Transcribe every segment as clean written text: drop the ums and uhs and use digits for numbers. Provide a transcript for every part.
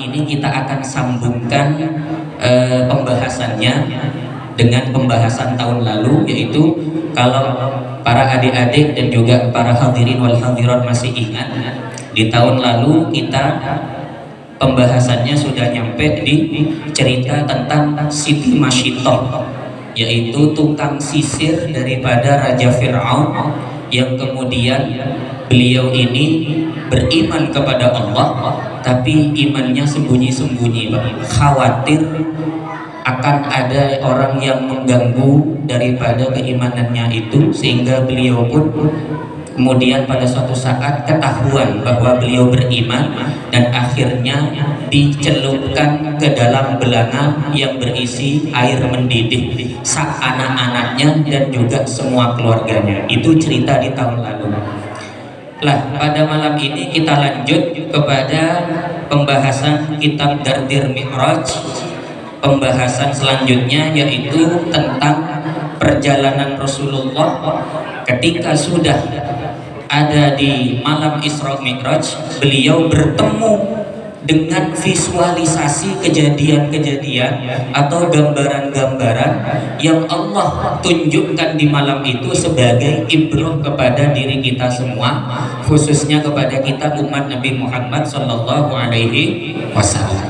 ini kita akan sambungkan pembahasannya dengan pembahasan tahun lalu, yaitu kalau para adik-adik dan juga para hadirin wal hadirat masih ingat, di tahun lalu kita pembahasannya sudah nyampe di cerita tentang Siti Masyitoh, yaitu tukang sisir daripada Raja Fir'aun, yang kemudian beliau ini beriman kepada Allah, tapi imannya sembunyi-sembunyi, khawatir akan ada orang yang mengganggu daripada keimanannya itu, sehingga beliau pun kemudian pada suatu saat ketahuan bahwa beliau beriman, dan akhirnya dicelupkan ke dalam belanga yang berisi air mendidih anak-anaknya dan juga semua keluarganya. Itu cerita di tahun lalu. Lah, pada malam ini kita lanjut kepada pembahasan kitab Dardir Mi'raj. Pembahasan selanjutnya yaitu tentang perjalanan Rasulullah ketika sudah ada di malam Isra Mi'raj. Beliau bertemu dengan visualisasi kejadian-kejadian atau gambaran-gambaran yang Allah tunjukkan di malam itu sebagai ibrah kepada diri kita semua, khususnya kepada kita umat Nabi Muhammad Sallallahu Alaihi Wasallam.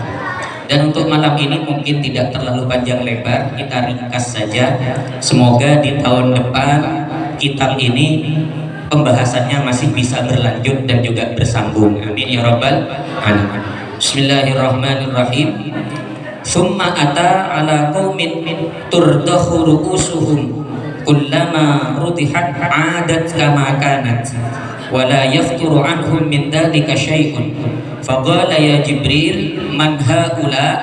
Dan untuk malam ini mungkin tidak terlalu panjang lebar, kita ringkas saja. Semoga di tahun depan kitab ini pembahasannya masih bisa berlanjut dan juga bersambung. Amin ya rabbal alamin. Bismillahirrahmanirrahim. Summa ata ala qaumin turdahu ru'usuhum kullama rudihat adat kama kanat wa la yafturu anhum min dhalika syai'un. Faqala ya Jibril man haula?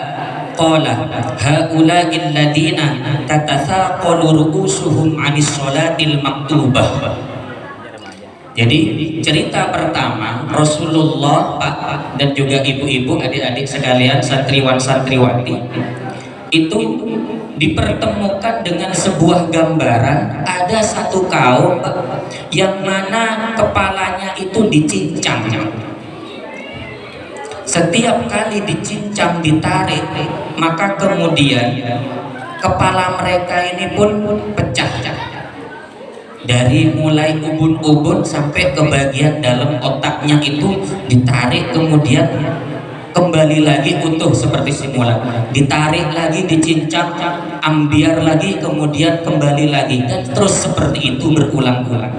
Qala haula alladhina tatathaqalu ru'usuhum 'anis sholatil maktubah. Jadi cerita pertama, Rasulullah, Pak dan juga ibu-ibu, adik-adik sekalian, santriwan-santriwati, itu dipertemukan dengan sebuah gambaran. Ada satu kaum yang mana kepalanya itu dicincang. Setiap kali dicincang, ditarik, maka kemudian kepala mereka ini pun pecah, dari mulai ubun-ubun sampai ke bagian dalam otaknya itu ditarik, kemudian kembali lagi utuh seperti semula, ditarik lagi, dicincang, ambiar lagi, kemudian kembali lagi, dan terus seperti itu berulang-ulang.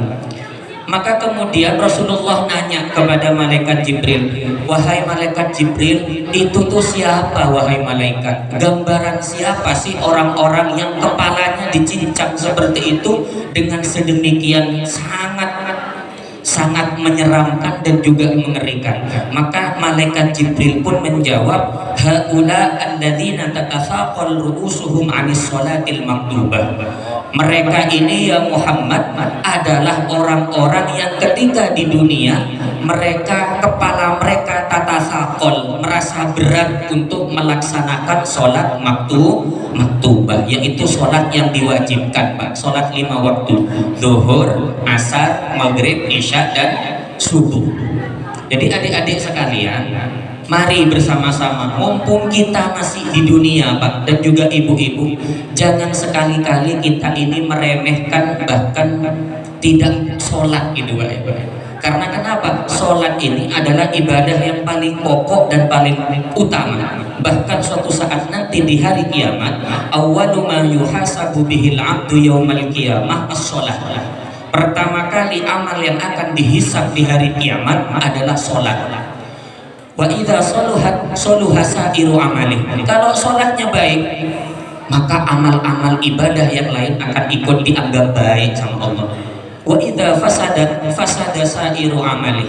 Maka kemudian Rasulullah nanya kepada malaikat Jibril, wahai malaikat Jibril, itu tuh siapa wahai malaikat? Gambaran siapa sih orang-orang yang kepalanya dicincang seperti itu dengan sedemikian sangat menyeramkan dan juga mengerikan? Maka malaikat Jibril pun menjawab, haula alladzina tatathaqal ru'usuhum 'anis sholatil maktubah. Mereka ini ya Muhammad adalah orang-orang yang ketika di dunia mereka, kepala mereka tatasaqol, merasa berat untuk melaksanakan sholat maktubah, yaitu sholat yang diwajibkan, Pak. Sholat 5 waktu, zuhur, asar, maghrib, isya, dan subuh. Jadi adik-adik sekalian, mari bersama-sama, mumpung kita masih di dunia, Pak, dan juga ibu-ibu, jangan sekali-kali kita ini meremehkan, bahkan tidak sholat gitu, Pak. Karena kenapa? Sholat ini adalah ibadah yang paling pokok dan paling utama. Bahkan suatu saat nanti di hari kiamat, awwalu ma yuhasabu bihil abdu yaumal qiyamah as-sholat. Pertama kali amal yang akan dihisab di hari kiamat adalah sholat. Wa idza soluha sa'iru amalih. Kalau sholatnya baik, maka amal-amal ibadah yang lain akan ikut dianggap baik sama Allah. Wa idza fasada sa'iru amalih.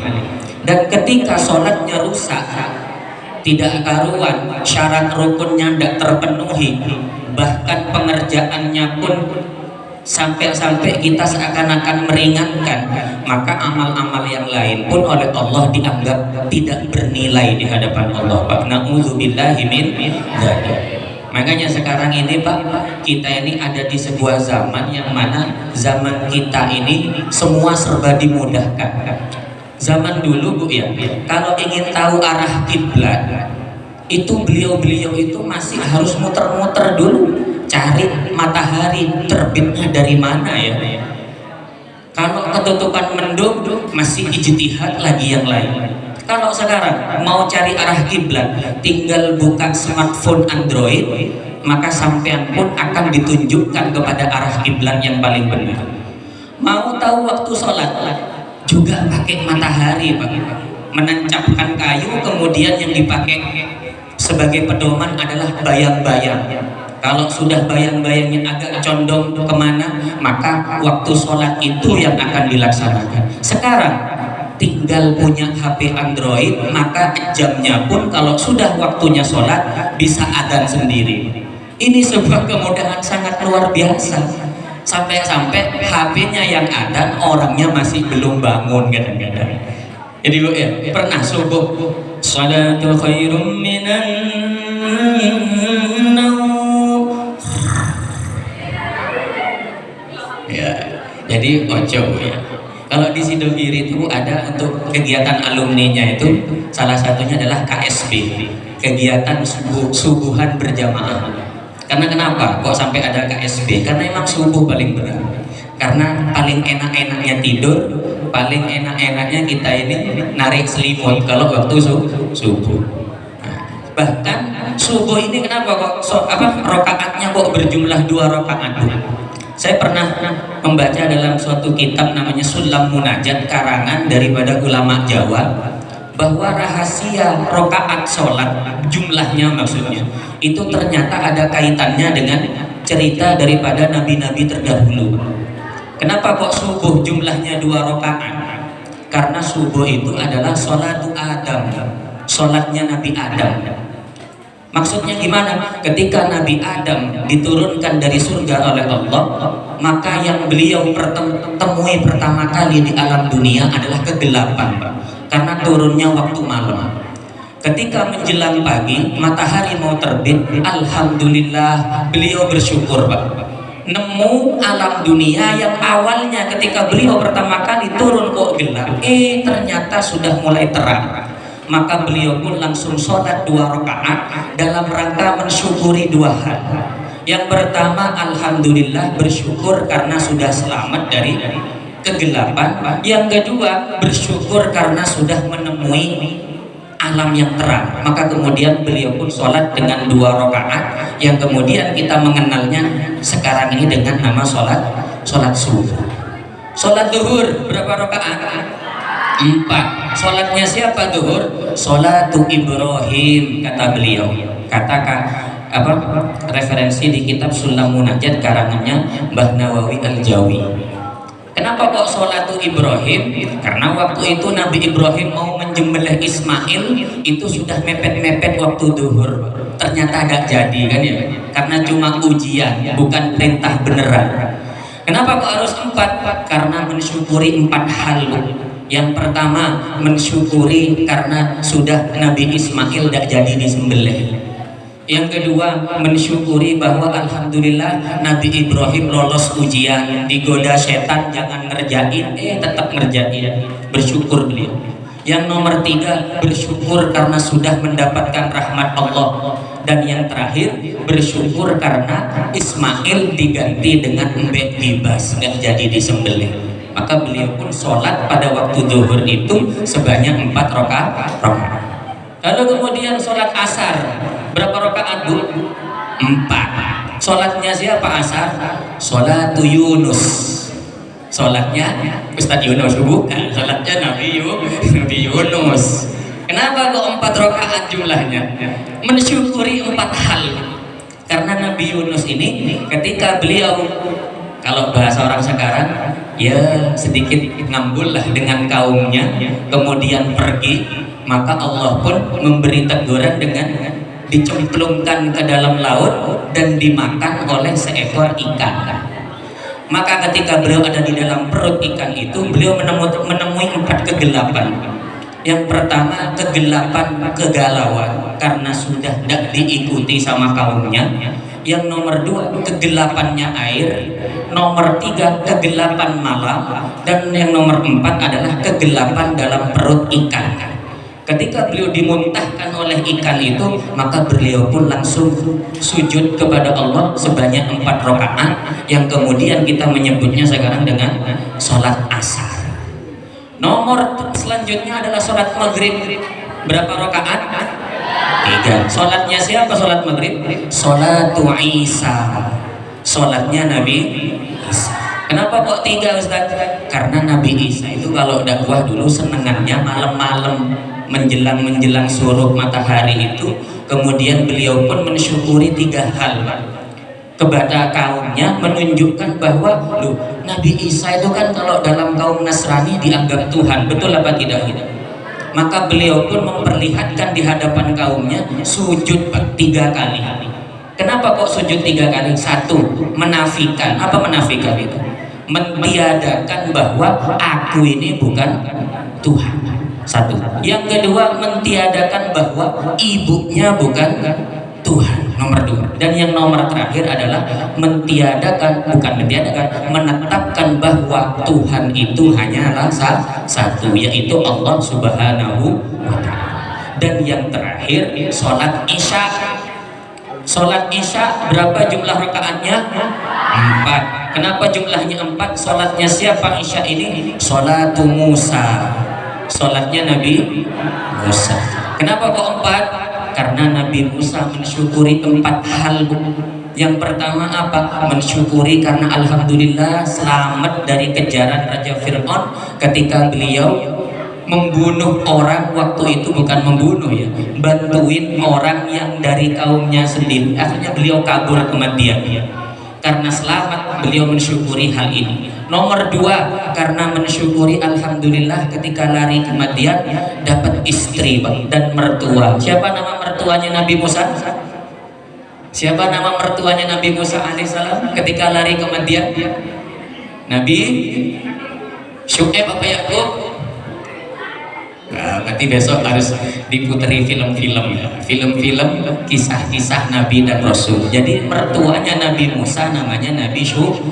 Dan ketika sholatnya rusak, tidak karuan, syarat rukunnya tidak terpenuhi, bahkan pengerjaannya pun sampai-sampai kita seakan-akan meringankan, maka amal-amal yang lain pun oleh Allah dianggap tidak bernilai di hadapan Allah, Pak. Na'udzubillahi min dzalik. Makanya sekarang ini, Pak, kita ini ada di sebuah zaman yang mana zaman kita ini semua serba dimudahkan. Zaman dulu, Bu, ya, kalau ingin tahu arah kiblat itu beliau-beliau itu masih harus muter-muter dulu cari matahari terbitnya dari mana ya. Kalau ketutupan mendung masih ijtihad lagi yang lain. Kalau sekarang mau cari arah kiblat tinggal buka smartphone Android, maka sampean pun akan ditunjukkan kepada arah kiblat yang paling benar. Mau tahu waktu sholat juga pakai matahari Pak, menancapkan kayu, kemudian yang dipakai sebagai pedoman adalah bayang-bayang. Kalau sudah bayang-bayangnya agak condong kemana, maka waktu sholat itu yang akan dilaksanakan. Sekarang tinggal punya HP Android, maka jamnya pun kalau sudah waktunya sholat bisa adzan sendiri. Ini sebuah kemudahan sangat luar biasa. Sampai-sampai HP-nya yang adzan, orangnya masih belum bangun kadang-kadang. Jadi ya, pernah subuh salatu khairum minan naum. Ya, jadi ojo ya. Kalau di Sidogiri itu ada untuk kegiatan alumninya itu salah satunya adalah KSB, kegiatan subuhan berjamaah. Karena kenapa kok sampai ada KSB? Karena emang subuh paling berat. Karena paling enak-enaknya tidur, paling enak-enaknya kita ini narik selimut kalau waktu subuh. Nah, bahkan subuh ini kenapa kok rokaatnya kok berjumlah 2 rokaat? Saya pernah membaca dalam suatu kitab namanya Sulam Munajat karangan daripada ulama Jawa, bahwa rahasia rokaat sholat jumlahnya maksudnya itu ternyata ada kaitannya dengan cerita daripada nabi-nabi terdahulu. Kenapa kok subuh jumlahnya 2 rokaat? Karena subuh itu adalah sholatu Adam, sholatnya Nabi Adam. Maksudnya gimana? Ketika Nabi Adam diturunkan dari surga oleh Allah, maka yang beliau temui pertama kali di alam dunia adalah kegelapan, karena turunnya waktu malam. Ketika menjelang pagi, matahari mau terbit, alhamdulillah beliau bersyukur Pak, nemu alam dunia yang awalnya ketika beliau pertama kali turun kok gelap, ternyata sudah mulai terang. Maka beliau pun langsung sholat 2 rakaat dalam rangka mensyukuri 2 hal. Yang pertama, alhamdulillah bersyukur karena sudah selamat dari kegelapan. Yang kedua, bersyukur karena sudah menemui alam yang terang. Maka kemudian beliau pun sholat dengan 2 rakaat yang kemudian kita mengenalnya sekarang ini dengan nama sholat subuh. Sholat zuhur berapa rakaat? 4. Sholatnya siapa zuhur? Sholatu Ibrahim, kata beliau. Katakan referensi di kitab Sulam Munajat karangannya Mbah Nawawi Al-Jawi. Kenapa kok sholatu Ibrahim? Karena waktu itu Nabi Ibrahim mau menjembelih Ismail itu sudah mepet-mepet waktu zuhur. Ternyata gak jadi kan ya? Karena cuma ujian, bukan perintah beneran. Kenapa kok harus 4? Karena mensyukuri 4 hal. Yang pertama, mensyukuri karena sudah Nabi Ismail tidak jadi disembelih. Yang kedua, mensyukuri bahwa alhamdulillah Nabi Ibrahim lolos ujian, digoda setan jangan ngerjain, tetap ngerjain. Bersyukur beliau. Yang nomor 3, bersyukur karena sudah mendapatkan rahmat Allah. Dan yang terakhir, bersyukur karena Ismail diganti dengan embek bibas, nggak jadi disembelih. Maka beliau pun sholat pada waktu zuhur itu sebanyak 4 rakaat. Lalu kemudian sholat asar berapa rakaat Bu? 4. Sholatnya siapa asar? Sholatu Yunus. Sholatnya Ustadz Yunus, bukan. Sholatnya Nabi Yunus. Kenapa kok 4 rakaat jumlahnya? Mensyukuri 4 hal. Karena Nabi Yunus ini ketika beliau, kalau bahasa orang sekarang, ya sedikit ngambul lah dengan kaumnya, kemudian pergi, maka Allah pun memberi teguran dengan dicemplungkan ke dalam laut dan dimakan oleh seekor ikan. Maka ketika beliau ada di dalam perut ikan itu, beliau menemui 4 kegelapan. Yang pertama, kegelapan kegalauan karena sudah tidak diikuti sama kaumnya. Yang nomor 2, kegelapannya air. Nomor 3, kegelapan malam. Dan yang nomor 4 adalah kegelapan dalam perut ikan. Ketika beliau dimuntahkan oleh ikan itu, maka beliau pun langsung sujud kepada Allah sebanyak 4 rakaat, yang kemudian kita menyebutnya sekarang dengan sholat asar. Nomor selanjutnya adalah sholat maghrib. Berapa rakaat? 3. Sholatnya siapa sholat maghrib? Sholatu Isa, sholatnya Nabi Isa. Kenapa kok 3 Ustaz? Karena Nabi Isa itu kalau dakwah dulu senengannya malam-malam menjelang surup matahari itu, kemudian beliau pun mensyukuri 3 hal kepada kaumnya, menunjukkan bahwa loh, Nabi Isa itu kan kalau dalam kaum Nasrani dianggap Tuhan, betul apa tidak? Maka beliau pun memperlihatkan di hadapan kaumnya sujud 3 kali. Kenapa kok sujud 3 kali? 1, menafikan. Apa menafikan itu? Mentiadakan bahwa aku ini bukan Tuhan. 1. Yang kedua, mentiadakan bahwa ibunya bukan Tuhan. Nomor 2. Dan yang nomor terakhir adalah menetapkan bahwa Tuhan itu hanyalah satu, yaitu Allah Subhanahu wa Ta'ala. Dan yang terakhir, sholat Isya. Sholat Isya berapa jumlah rakaatnya? 4. Kenapa jumlahnya 4? Sholatnya siapa Isya ini? Sholatu Musa, sholatnya Nabi Musa. Kenapa kok 4? Karena Nabi Musa mensyukuri 4 hal. Yang pertama apa? Mensyukuri karena alhamdulillah selamat dari kejaran Raja Fir'aun ketika beliau membunuh orang. Waktu itu bukan membunuh ya, bantuin orang yang dari kaumnya sendiri. Akhirnya beliau kabur ke Madian. Karena selamat, beliau mensyukuri hal ini. Nomor 2, karena mensyukuri alhamdulillah ketika lari ke Madian dapat istri dan mertua. Siapa nama mertuanya Nabi Musa? Siapa nama mertuanya Nabi Musa alaihissalam ketika lari ke Madian? Nabi Syu'aib apa Yakub? Nah, berarti besok harus diputeri film-film ya, film-film kisah-kisah Nabi dan Rasul. Jadi mertuanya Nabi Musa namanya Nabi Syu'aib,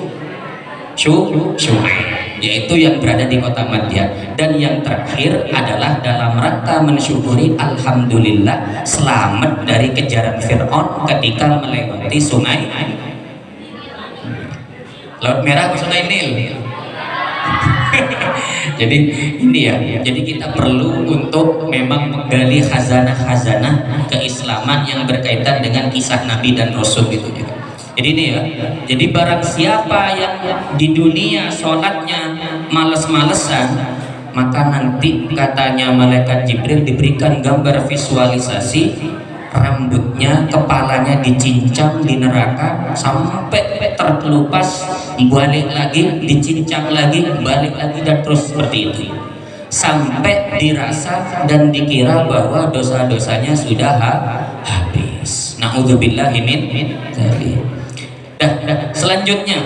yaitu yang berada di kota Madian. Dan yang terakhir adalah dalam rangka mensyukuri alhamdulillah selamat dari kejaran Fir'aun ketika melewati sungai Laut Merah atau Sungai Nil. Jadi ini ya, jadi kita perlu untuk memang menggali khazanah-khazanah keislaman yang berkaitan dengan kisah Nabi dan Rasul gitu juga. Jadi ini ya, jadi barang siapa yang di dunia sholatnya males-malesan, maka nanti katanya malaikat Jibril diberikan gambar visualisasi rambutnya, kepalanya dicincang di neraka sampai terkelupas, balik lagi, dicincang lagi, balik lagi, dan terus seperti itu sampai dirasa dan dikira bahwa dosa-dosanya sudah habis. Na'udzubillahi min dzalik. Selanjutnya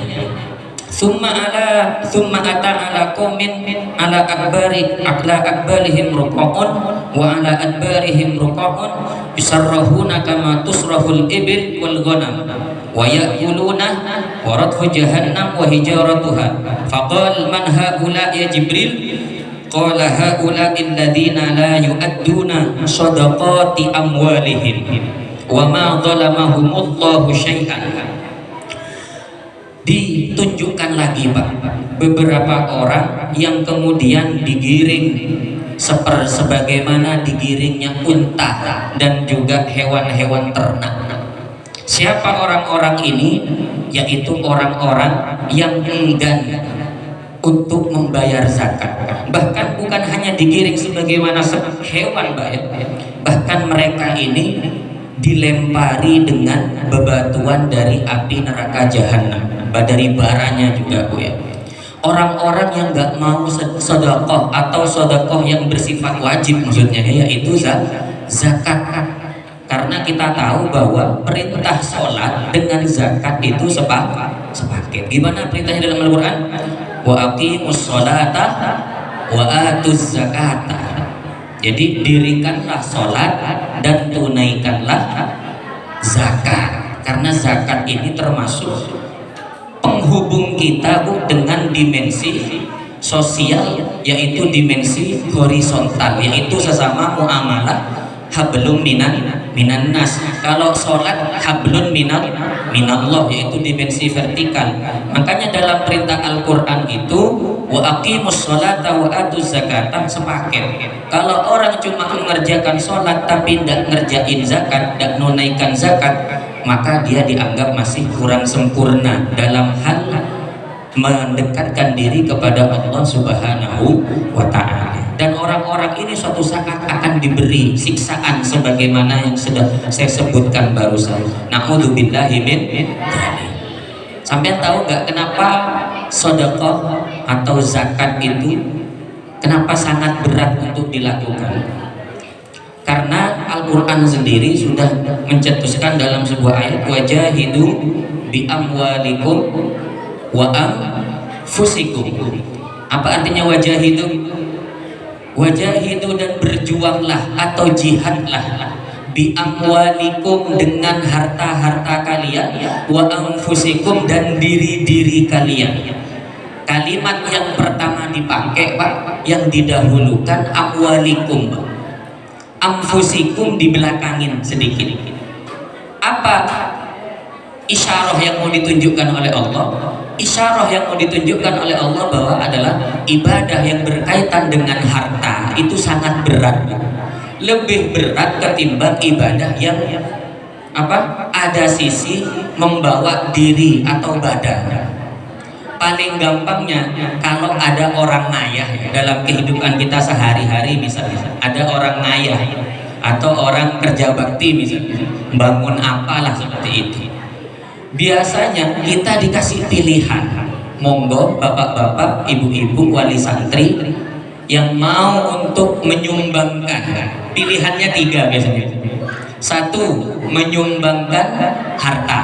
summa ata ala qaumin ala akbarihim ruqa'un wa ala adbarihim ruqa'un yusarrahuna kama tusrahul ibil wal ghanam wa ya'kuluna wa radfu jahannam wa hijaratuha faqala man haula ya Jibril qala haula alladhina la yu'adduna shadaqati amwalihim wa ma dhalamahumullahu syai'an. Ditunjukkan lagi Pak beberapa orang yang kemudian digiring sebagaimana digiringnya unta dan juga hewan-hewan ternak. Siapa orang-orang ini? Yaitu orang-orang yang enggan untuk membayar zakat. Bahkan bukan hanya digiring sebagaimana hewan Pak ya. Bahkan mereka ini dilempari dengan bebatuan dari api neraka jahanam, dari baranya juga Bu ya. Orang-orang yang nggak mau sedekah atau sedekah yang bersifat wajib maksudnya yaitu zakat. Karena kita tahu bahwa perintah sholat dengan zakat itu sepaket. Gimana perintahnya dalam Al-Quran? Wa aqimus sholata wa atuz zakata. Jadi dirikanlah sholat dan tunaikanlah zakat. Karena zakat ini termasuk penghubung kita Bu dengan dimensi sosial, yaitu dimensi horizontal, yaitu sesama muamalah hablum minan nas. Kalau sholat hablun minallah, yaitu dimensi vertikal. Makanya dalam perintah Al-Quran itu wa aqimus sholata wa atuz zakata sepaket. Kalau orang cuma mengerjakan sholat tapi tidak ngerjain zakat, tidak menunaikan zakat, maka dia dianggap masih kurang sempurna dalam hal mendekatkan diri kepada Allah Subhanahu wa ta'ala. Dan orang-orang ini suatu saat akan diberi siksaan sebagaimana yang sudah saya sebutkan barusan. Na'udzubillahi min dzalik. Sampai tahu nggak kenapa sedekah atau zakat itu kenapa sangat berat untuk dilakukan? Karena Al-Quran sendiri sudah mencetuskan dalam sebuah ayat, wajahidu bi amwalikum wa anfusikum. Apa artinya wajahidu? Wajahidu, dan berjuanglah atau jihadlah bi amwalikum dengan harta-harta kalian, wa anfusikum dan diri-diri kalian. Kalimat yang pertama dipakai Pak, yang didahulukan amwalikum, anfusikum dibelakangin sedikit. Apa isyarah yang mau ditunjukkan oleh Allah? Isyarah yang mau ditunjukkan oleh Allah bahwa adalah ibadah yang berkaitan dengan harta itu sangat berat, lebih berat ketimbang ibadah yang ada sisi membawa diri atau badan. Paling gampangnya, kalau ada orang ngayah dalam kehidupan kita sehari-hari, misalnya ada orang ngayah atau orang kerja bakti misalnya, bangun apalah seperti itu, biasanya kita dikasih pilihan, monggo bapak-bapak, ibu-ibu, wali santri yang mau untuk menyumbangkan, pilihannya 3 biasanya. 1, menyumbangkan harta.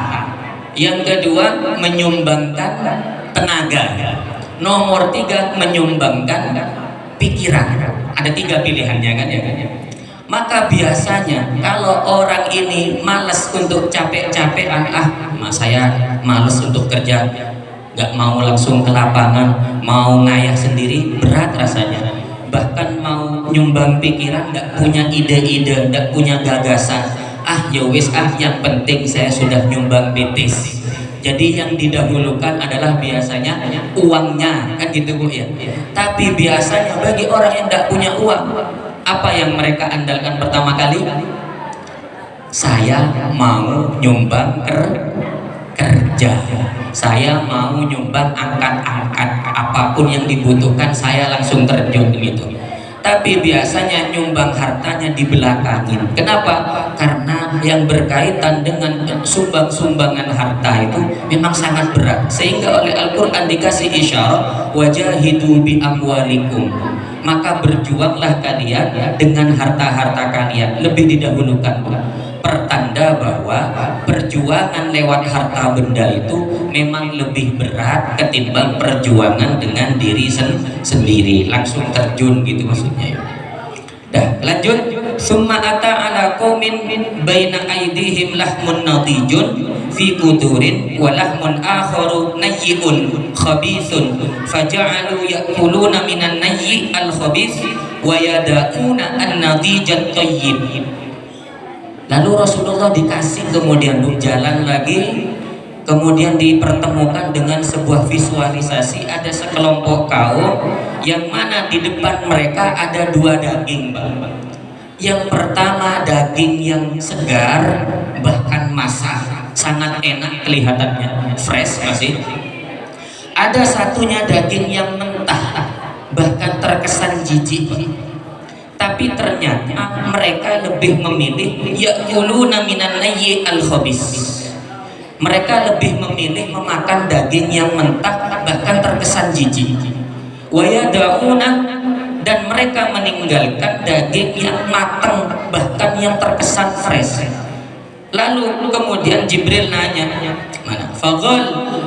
Yang kedua, menyumbangkan tenaga. Nomor 3, menyumbangkan pikiran. Ada 3 pilihannya kan ya. Maka biasanya kalau orang ini malas untuk capek-capekan, saya malas untuk kerja, nggak mau langsung ke lapangan, mau ngayah sendiri, berat rasanya. Bahkan mau nyumbang pikiran, nggak punya ide-ide, nggak punya gagasan. Ya wis, yang penting saya sudah nyumbang betis. Jadi yang didahulukan adalah biasanya uangnya, kan gitu Bu ya. Tapi biasanya bagi orang yang nggak punya uang, apa yang mereka andalkan pertama kali? Saya mau nyumbang kerja, saya mau nyumbang angkat-angkat, apapun yang dibutuhkan saya langsung terjun gitu. Tapi biasanya nyumbang hartanya di belakangin. Kenapa? Karena yang berkaitan dengan sumbangan harta itu memang sangat berat, sehingga oleh Al-Quran dikasih isyarat wajahidu bi amwalikum, maka berjuanglah kalian dengan harta-harta kalian, lebih didahulukan. Pertanda bahwa perjuangan lewat harta benda itu memang lebih berat ketimbang perjuangan dengan diri sendiri, langsung terjun gitu maksudnya. Dah, lanjut. Summa ata ala qaumin baina aydihim lahmun nadijun fi qudurin wa lahmun akharu nayyun khabithun faja'alu ya'kuluna minan nayyi al khabith wa yada'una an nadijat tayyib. Lalu Rasulullah dikasih kemudian jalan lagi, kemudian dipertemukan dengan sebuah visualisasi, ada sekelompok kaum yang mana di depan mereka ada 2 daging, Bang. Yang pertama daging yang segar, bahkan masak, sangat enak kelihatannya, fresh masih. Ada satunya daging yang mentah, bahkan terkesan jijik. Tapi ternyata mereka lebih memilih ya'kuluna minan nayyi al-khabis. Mereka lebih memilih memakan daging yang mentah, bahkan terkesan jijik. Wa yada'una, dan mereka meninggalkan daging yang matang, bahkan yang terkesan fresh. Lalu kemudian Jibril nanya, mana? Faqal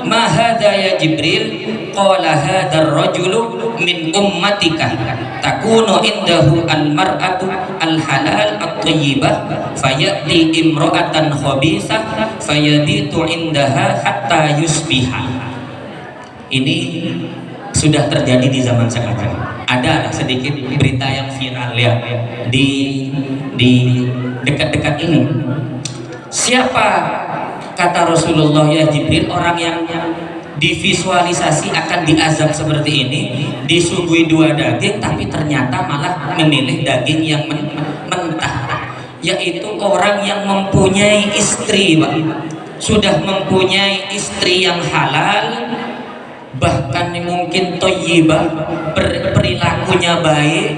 ma hadza ya Jibril? Qala hadzal rajulu min ummatika takunu indahu al-mar'atu al-halal at-thayyibah fayati imra'atan khabithah fayabitu indaha hatta yusbiha. Ini sudah terjadi di zaman sekarang. Ada sedikit berita yang viral ya di dekat-dekat ini. Siapa, kata Rasulullah, ya Jibril, orang yang divisualisasi akan diazab seperti ini, disuguhi 2 daging tapi ternyata malah memilih daging yang mentah, yaitu orang yang mempunyai istri, Pak. Sudah mempunyai istri yang halal, bahkan mungkin thayyibah, perilakunya baik,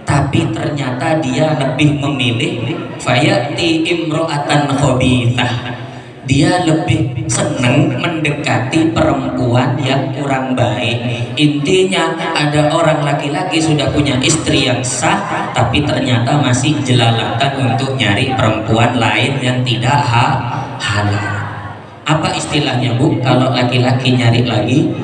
tapi ternyata dia lebih memilih fayati imro'atan khabithah. Dia lebih senang mendekati perempuan yang kurang baik. Intinya ada orang laki-laki sudah punya istri yang sah, tapi ternyata masih jelalatan untuk nyari perempuan lain yang tidak halal. Apa istilahnya, Bu, kalau laki-laki nyari lagi?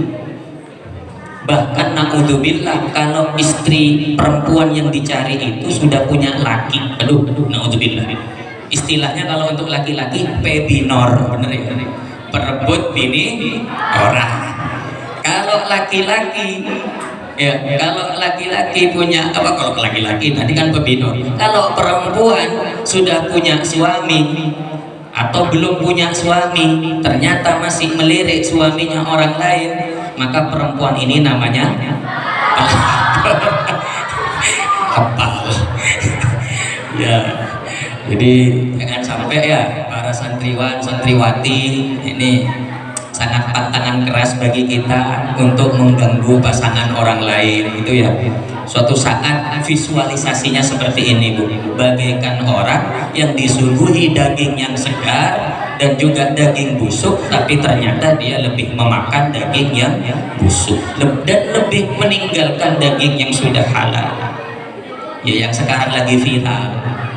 Bahkan naudzubillah, kalau istri perempuan yang dicari itu sudah punya laki, aduh naudzubillah. Istilahnya kalau untuk laki-laki pebinor, bener ya? Perebut bini orang. Kalau laki-laki, ya kalau laki-laki punya apa? Kalau laki-laki tadi kan pebinor. Kalau perempuan sudah punya suami atau belum punya suami, ternyata masih melirik suaminya orang lain, maka perempuan ini namanya apa? Ya. Jadi jangan sampai ya para santriwan, santriwati ini sangat pantangan keras bagi kita untuk mengganggu pasangan orang lain, itu ya. Suatu saat visualisasinya seperti ini, Bu, bagaikan orang yang disuguhi daging yang segar dan juga daging busuk, tapi ternyata dia lebih memakan daging yang busuk dan lebih meninggalkan daging yang sudah halal. Ya, yang sekarang lagi viral,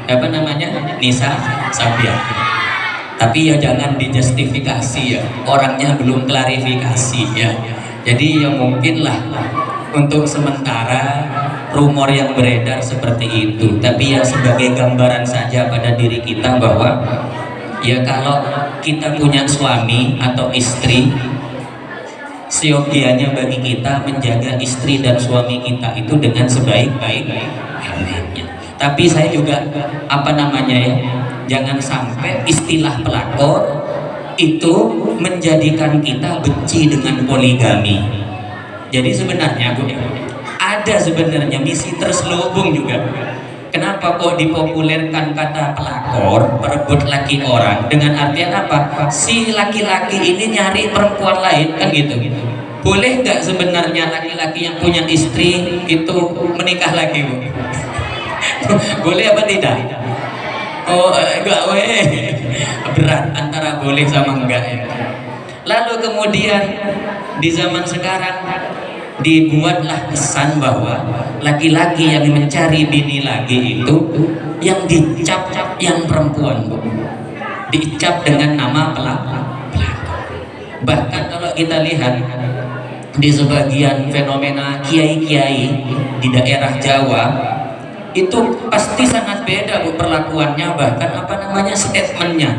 apa namanya, Nisa Sabiah. Tapi ya jangan dijustifikasi ya, orangnya belum klarifikasi ya. Jadi ya mungkinlah untuk sementara rumor yang beredar seperti itu, tapi ya sebagai gambaran saja pada diri kita bahwa ya kalau kita punya suami atau istri, seyogianya bagi kita menjaga istri dan suami kita itu dengan sebaik-baiknya. Tapi saya juga apa namanya ya, jangan sampai istilah pelakor itu menjadikan kita benci dengan poligami. Jadi sebenarnya, Bu, ada sebenarnya misi terselubung juga. Kenapa kok dipopulerkan kata pelakor, perebut laki orang, dengan artian apa? Si laki-laki ini nyari perempuan lain, kan gitu. Boleh nggak sebenarnya laki-laki yang punya istri itu menikah lagi, Bu? Boleh apa tidak? Oh enggak, weh, berat antara boleh sama enggak ya. Lalu kemudian di zaman sekarang dibuatlah pesan bahwa laki-laki yang mencari bini lagi itu yang dicap yang perempuan, Bu. Dicap dengan nama pelakor. Bahkan kalau kita lihat di sebagian fenomena kiai-kiai di daerah Jawa, itu pasti sangat beda, Bu, perlakuannya, bahkan apa namanya, statementnya,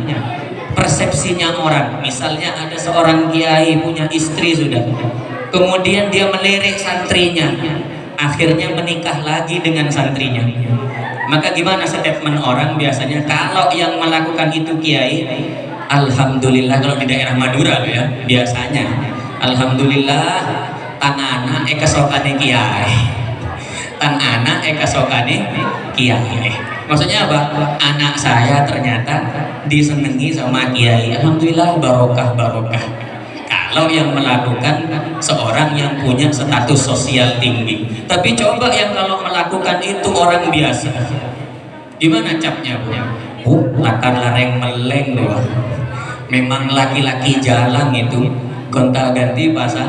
persepsinya orang. Misalnya ada seorang kiai punya istri sudah, kemudian dia melirik santrinya, akhirnya menikah lagi dengan santrinya, maka gimana statement orang biasanya? Kalau yang melakukan itu kiai, alhamdulillah. Kalau di daerah Madura ya biasanya, alhamdulillah tanana kesokane kiai, tan anak kesokane kiai. Maksudnya apa? Anak saya ternyata disenangi sama kiai, alhamdulillah, barokah. Kalau yang melakukan seorang yang punya status sosial tinggi. Tapi coba yang kalau melakukan itu orang biasa, gimana capnya, Bu? Latar lareng meleng loh. Memang laki-laki jalan itu gonta-ganti pasang.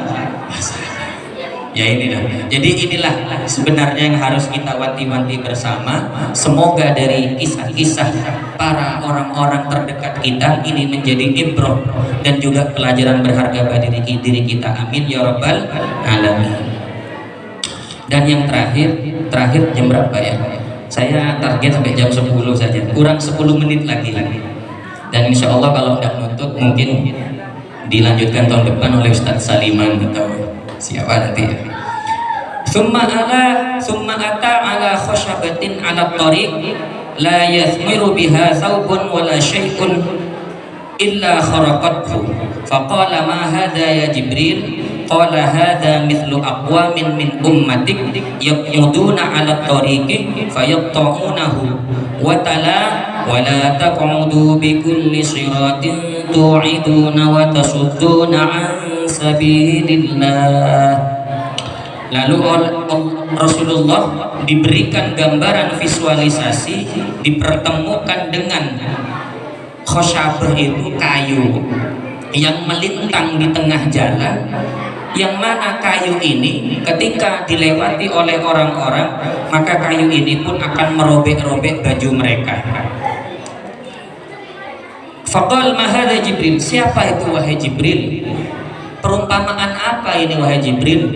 Ya ini dah. Jadi inilah sebenarnya yang harus kita wanti-wanti bersama. Semoga dari kisah-kisah para orang-orang terdekat kita ini menjadi ibrah dan juga pelajaran berharga bagi diri kita. Amin ya rabbal alamin. Dan yang terakhir jam berapa ya? Saya target sampai jam 10 saja. Kurang 10 menit lagi. Dan insya Allah kalau tidak nutup mungkin dilanjutkan tahun depan oleh Ustadz Saliman atau Siapa nanti ya? Summa ata ala khashabatin ala tariq la yathmiru biha thawbun wala syai'un illa kharaqathu faqala ma hadha ya Jibril qala hadha mithlu aqwamin min ummatik yaquduna ala tariqi fayaqta'unahu wa tala wa la taq'udu bi kulli siratin tu'iduna wa tasudduna an sabilillah. Lalu Rasulullah diberikan gambaran visualisasi, dipertemukan dengan khosyabah, itu kayu yang melintang di tengah jalan, yang mana kayu ini ketika dilewati oleh orang-orang maka kayu ini pun akan merobek-robek baju mereka. Faqal ma hadza Jibril, siapa itu wahai Jibril? Perumpamaan apa ini wahai Jibril?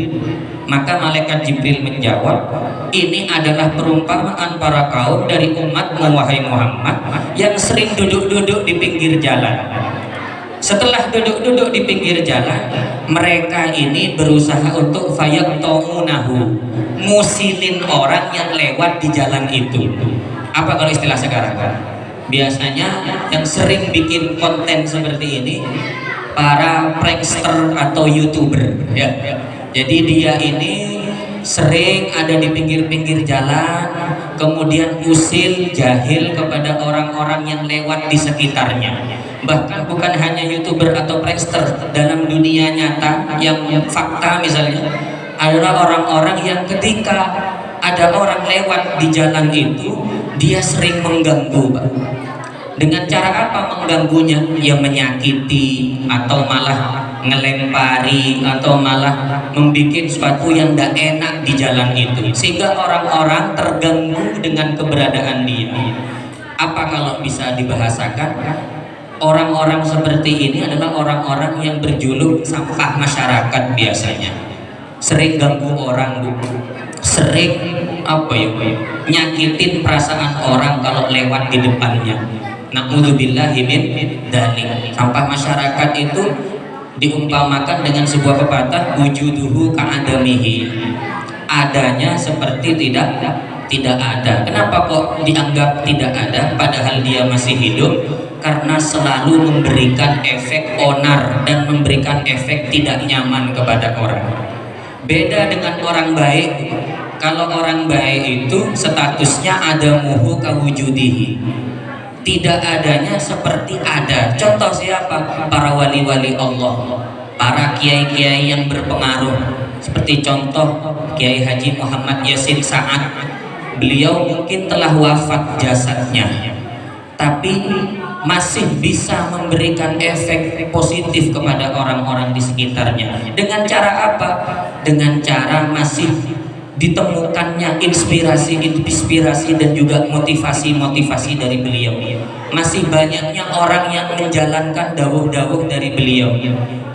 Maka malaikat Jibril menjawab, ini adalah perumpamaan para kaum dari umatmu wahai Muhammad yang sering duduk-duduk di pinggir jalan. Setelah duduk-duduk di pinggir jalan, mereka ini berusaha untuk fayaqta'unahu, musilin orang yang lewat di jalan itu. Apa kalau istilah sekarang? Biasanya yang sering bikin konten seperti ini para prankster atau YouTuber ya. Jadi dia ini sering ada di pinggir-pinggir jalan, kemudian usil jahil kepada orang-orang yang lewat di sekitarnya. Bahkan bukan hanya YouTuber atau prankster, dalam dunia nyata yang fakta misalnya adalah orang-orang yang ketika ada orang lewat di jalan itu dia sering mengganggu, Pak. Dengan cara apa mengganggunya? Ya menyakiti atau malah ngelempari atau malah membuat sesuatu yang tidak enak di jalan itu, sehingga orang-orang terganggu dengan keberadaan dia. Apa kalau bisa dibahasakan? Orang-orang seperti ini adalah orang-orang yang berjuluk sampah masyarakat biasanya. Sering ganggu orang, Bu. Sering nyakitin perasaan orang kalau lewat di depannya. Na'udzubillahi min dzalik. Sampah masyarakat itu diumpamakan dengan sebuah pepatah, wujuduhu ka'adamihi, adanya seperti tidak ada. Kenapa kok dianggap tidak ada padahal dia masih hidup? Karena selalu memberikan efek onar dan memberikan efek tidak nyaman kepada orang. Beda dengan orang baik. Kalau orang baik itu statusnya adamuhu kawujudihi, tidak adanya seperti ada. Contoh siapa? Para wali-wali Allah, para kiai-kiai yang berpengaruh, seperti contoh Kiai Haji Muhammad Yasin Sa'ad. Beliau mungkin telah wafat jasadnya, tapi masih bisa memberikan efek positif kepada orang-orang di sekitarnya. Dengan cara apa? Dengan cara masih ditemukannya inspirasi dan juga motivasi dari beliau. Masih banyaknya orang yang menjalankan dawuh-dawuh dari beliau.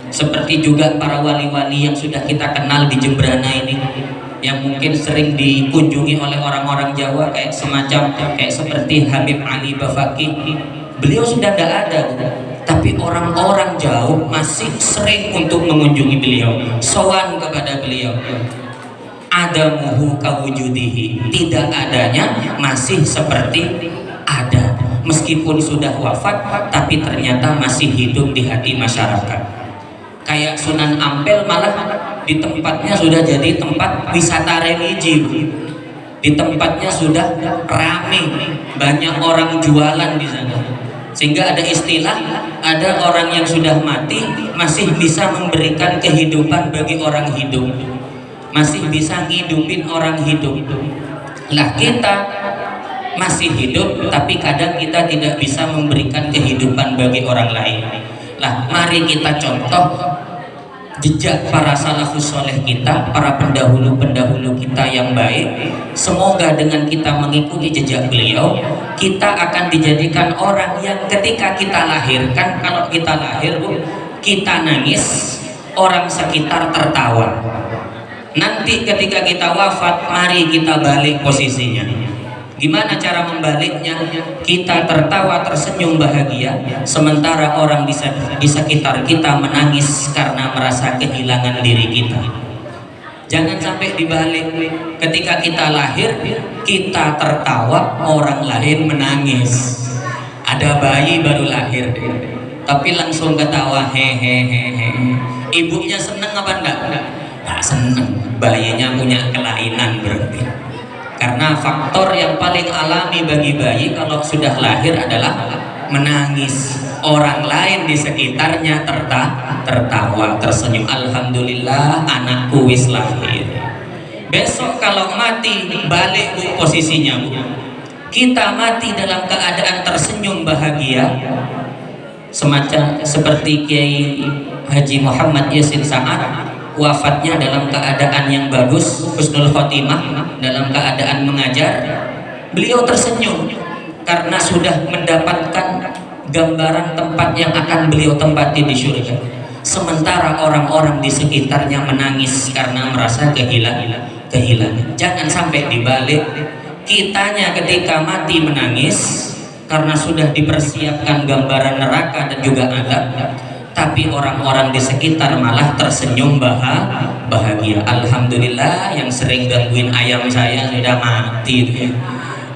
Seperti juga para wali-wali yang sudah kita kenal di Jembrana ini, yang mungkin sering dikunjungi oleh orang-orang Jawa, kayak seperti Habib Ali Bafaki. Beliau sudah tidak ada, tapi orang-orang jauh masih sering untuk mengunjungi beliau, sowan kepada beliau. Adamuhu kawujudihi, tidak adanya masih seperti ada, meskipun sudah wafat tapi ternyata masih hidup di hati masyarakat. Kayak Sunan Ampel malah di tempatnya sudah jadi tempat wisata religi, di tempatnya sudah rame, banyak orang jualan di sana, sehingga ada istilah, ada orang yang sudah mati masih bisa memberikan kehidupan bagi orang hidup, masih bisa ngidupin orang hidup. Lah kita masih hidup tapi kadang kita tidak bisa memberikan kehidupan bagi orang lain. Lah mari kita contoh jejak para salafus soleh kita, para pendahulu-pendahulu kita yang baik. Semoga dengan kita mengikuti jejak beliau, kita akan dijadikan orang yang ketika kita lahirkan, kalau kita lahir kita nangis, orang sekitar tertawa. Nanti ketika kita wafat, mari kita balik posisinya. Gimana cara membaliknya? Kita tertawa, tersenyum bahagia, sementara orang di sekitar kita menangis karena merasa kehilangan diri kita. Jangan sampai dibalik, ketika kita lahir kita tertawa, orang lain menangis. Ada bayi baru lahir tapi langsung ketawa hehehe. Ibunya seneng apa enggak? Enggak seneng. Bayinya punya kelainan berarti. Karena faktor yang paling alami bagi bayi kalau sudah lahir adalah menangis. Orang lain di sekitarnya tertawa, tersenyum. Alhamdulillah anakku wis lahir. Besok kalau mati balik Bu posisinya Bu. Kita mati dalam keadaan tersenyum bahagia, semacam seperti Kiai Haji Muhammad Yasin Sa'ad, wafatnya dalam keadaan yang bagus, husnul khotimah, dalam keadaan mengajar. Beliau tersenyum karena sudah mendapatkan gambaran tempat yang akan beliau tempati di surga. Sementara orang-orang di sekitarnya menangis karena merasa kehilangan. Jangan sampai dibalik. Kitanya ketika mati menangis karena sudah dipersiapkan gambaran neraka dan juga azab, tapi orang-orang di sekitar malah tersenyum bahagia. Alhamdulillah yang sering gangguin ayam saya sudah mati tuh ya.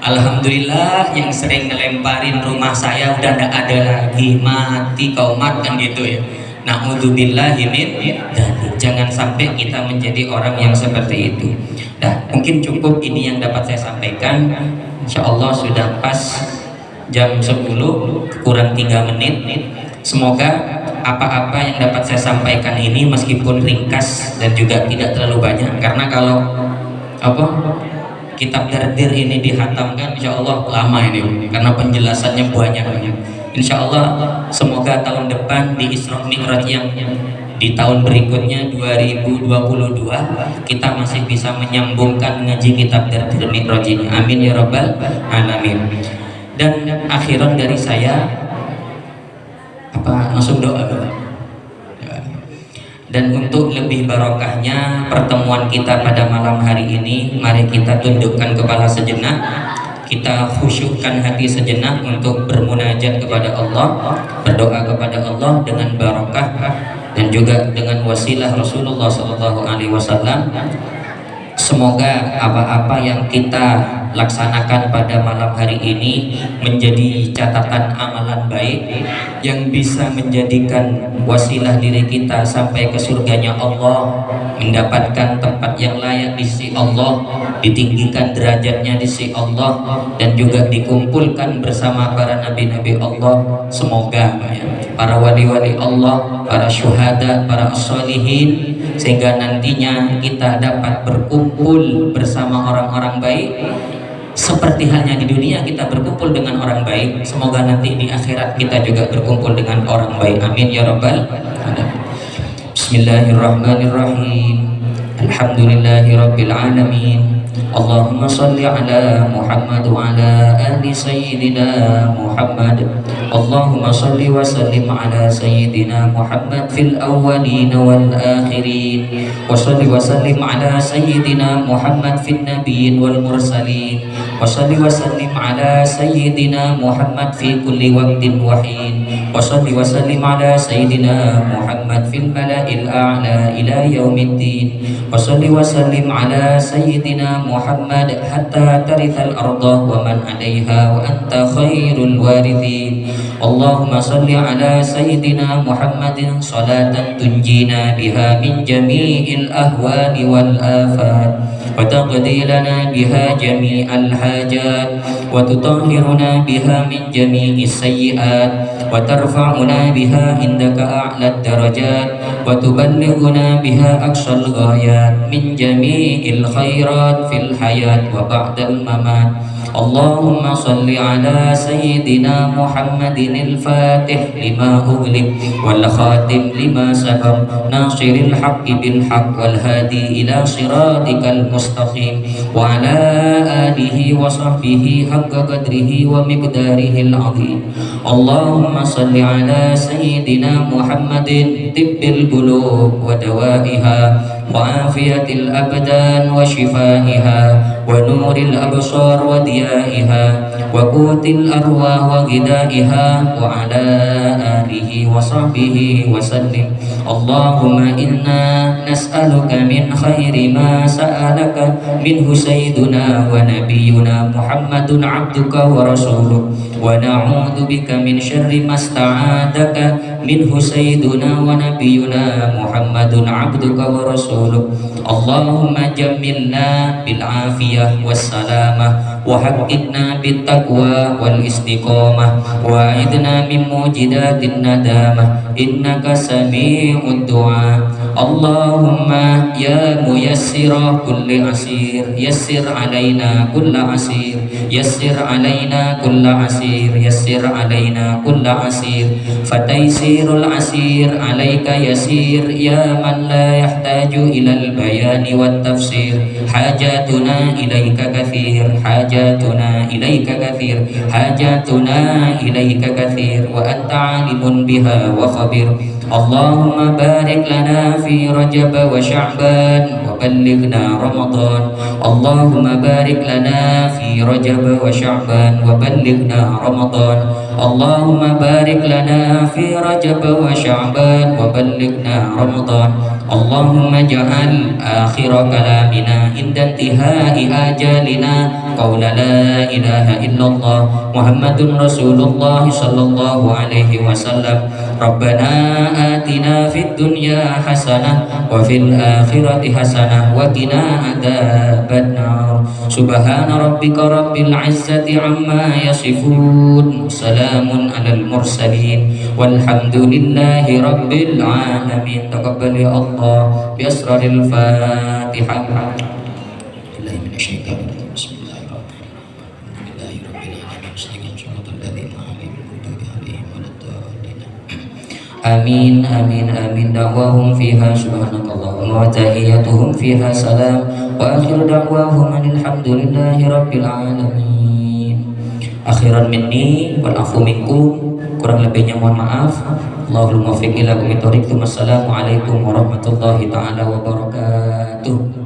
Alhamdulillah yang sering ngelemparin rumah saya udah tidak ada lagi, mati kau mat kan gitu ya. Na'udzubillahi min dzalik. Jangan sampai kita menjadi orang yang seperti itu. Nah, mungkin cukup ini yang dapat saya sampaikan. Insya Allah sudah pas jam 10 kurang 3 menit. Semoga apa-apa yang dapat saya sampaikan ini meskipun ringkas dan juga tidak terlalu banyak, karena kalau kitab Dardir ini dihatamkan insya Allah lama ini karena penjelasannya banyak. Insya Allah semoga tahun depan di Isra Mi'raj yang di tahun berikutnya 2022 kita masih bisa menyambungkan ngaji kitab Dardir Mi'raj ini. Amin ya rabbal alamin. Dan akhiran dari saya langsung doa. Dan untuk lebih barokahnya pertemuan kita pada malam hari ini, mari kita tundukkan kepala sejenak, kita khusyukkan hati sejenak untuk bermunajat kepada Allah, berdoa kepada Allah dengan barokah dan juga dengan wasilah Rasulullah SAW. Semoga apa-apa yang kita laksanakan pada malam hari ini menjadi catatan amalan baik yang bisa menjadikan wasilah diri kita sampai ke surganya Allah, mendapatkan tempat yang layak di sisi Allah, ditinggikan derajatnya di sisi Allah, dan juga dikumpulkan bersama para nabi-nabi Allah. Semoga para wali-wali Allah, para syuhada, para as-solihin, sehingga nantinya kita dapat berkumpul bersama orang-orang baik seperti halnya di dunia kita berkumpul dengan orang baik. Semoga nanti di akhirat kita juga berkumpul dengan orang baik. Amin ya rabbal alamin. Bismillahirrahmanirrahim. Alhamdulillahi rabbil alamin. Allahumma salli ala Muhammad wa ala ali sayyidina Muhammad. Allahumma salli wa sallim ala sayyidina Muhammad fil awwalin wal akhirin. Wa salli wa sallim ala sayyidina Muhammad fil nabiyyin wal mursalin. Wa salli wa sallim ala sayyidina Muhammad fi kulli waqtin wa hin. Wa salli wa sallim ala sayyidina Muhammad fil mala'il a'la ila yaumiddin. Wa salli wa sallim ala sayyidina Muhammad hatta tarithal arda wa man 'alaiha wa anta khairul warithin. Allahumma salli ala sayyidina Muhammadin salatan tunjina biha min jami'il ahwali wal afat wa taqdi lana biha jami'al hajat wa tutahhiruna biha min jami'is sayyi'at wa tarfa'una biha indaka a'lad darajat wa tuballighuna biha aqsal ghayat min jami'il khairat fil hayat wa ba'dal mamat. Allahumma salli ala sayyidina Muhammadin al-fatih lima ughliq wal khatim lima sabaq nasiril haqqi bil haqq wal hadi ila siratikal mustaqim wa ala alihi wa sahbihi haqqa qadrihi wa miqdarihi al-azim. Allahumma salli ala sayyidina Muhammadin tibbil qulub wa dawaiha wa afiyatil abdan wa shifaiha ونور الأبصار وضيائها وقوت الأرواح وغذائها وعلى آله وصحبه وسلم. اللهم إنا نسألك من خير ما سألك منه سيدنا ونبينا محمد عبدك ورسولك، ونعوذ بك من شر ما استعاذك منه سيدنا ونبينا محمد عبدك ورسولك. اللهم جملنا بالعافية والسلامة وحققنا بالتقوى والاستقامة وأعذنا من موجدات الندامة إنك سميع الدعاء. اللهم يا ميسر كل عسير يسر علينا كل عسير يسر علينا كل عسير يسر علينا كل عسير، فتيسير العسير عليك يسير يا من لا يحتاج إلى البيان والتفسير. حاجاتنا إليك كثير حاجاتنا إليك كثير حاجاتنا إليك كثير وأنت عالم بها وخبير. اللهم بارك لنا في رجب وشعبان وبلغنا رمضان. اللهم بارك لنا في رجب وشعبان وبلغنا رمضان. اللهم بارك لنا في رجب وشعبان وبلغنا رمضان. اللهم اجعل آخر كلامنا عند انتهاء آجالنا قول لا إله إلا الله محمد رسول الله صلى الله عليه وسلم. ربنا آتنا في الدنيا حسنة وفي الآخرة حسنة وقنا عذاب النار. سبحان ربك رب العزة عما يصفون، سلام على المرسلين والحمد لله رب العالمين. تقبل يا الله بأسرار الفاتحة. بالله من الشيطان الرجيم. بسم الله الرحمن الرحيم. الحمد لله رب العالمين. صراط الذين أنعمت عليهم ولا الضالين. آمين آمين آمين. دعواهم فيها سبحانك اللهم وتحياتهم فيها سلام وآخر دعواهم أن الحمد لله رب العالمين. Akhiran minni wal afu minkum, kurang lebihnya mohon maaf. Allahul muwaffiq ila aqwamit thoriq. Wassalamualaikum warahmatullahi taala wabarakatuh.